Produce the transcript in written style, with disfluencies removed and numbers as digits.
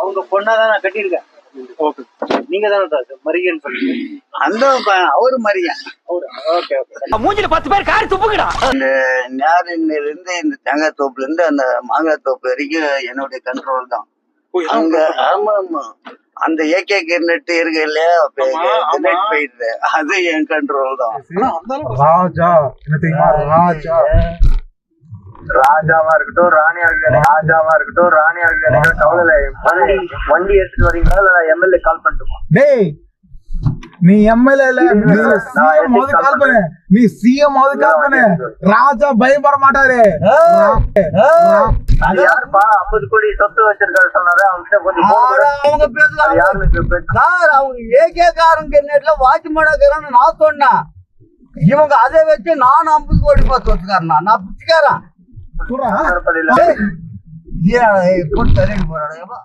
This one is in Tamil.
அவங்க பொண்ணாதான் நான் கட்டியிருக்கேன். ஓகே, நீங்க தானே மரியன்னு சொல்லுங்க. அந்த அவரு மரியன். Okay okay. மூஞ்சில 10 பேர் காரி துப்புங்கடா. இந்த ஞாயிறுல இருந்து இந்த தேங்காய் தோப்புல இருந்து அந்த மாங்காய் தோப்பு வரைக்கும் என்னுடைய கண்ட்ரோல் தான். அங்க ஆமா ஆமா அந்த ஏகே நெட் இருக்கு இல்லையா, நெட் போயிடுது, அது என் கண்ட்ரோல் தான். ராஜா என்ன தெரியுமா, ராஜா ராஜாவா இருக்கட்டும் ராணியா இருக்கட்டும், ராஜாவா இருக்கட்டும் ராணியா இருக்கட்டும், கவலை வண்டி எடுத்துட்டு வரீங்களா இல்ல எம்எல்ஏ கால் பண்ணட்டுமா? டேய் நீ எம்எல்ஏ இல்ல, சிஎம் ஆவது கால் பண்ணு, நீ சிஎம் ஆவது கால் பண்ணு. ராஜா பயப்பட மாட்டாரு. அது யாருப்பா 50 கோடி சொத்து வச்சிருக்காரு சொன்னாரு, அவங்க கொஞ்சம் அவங்க பேசுறாங்க சார், அவங்க ஏகே காரங்க நெட்ல வாட்ச்மேன் இருக்கிறான்னு நான் சொன்னேன். இவங்க அதை வச்சு நான் 50 கோடி ரூபாய் சொத்துக்காரனா, நான் பிச்சுக்காரன். சொல்றா பதில போட்டு தரேன்னு போறாடா.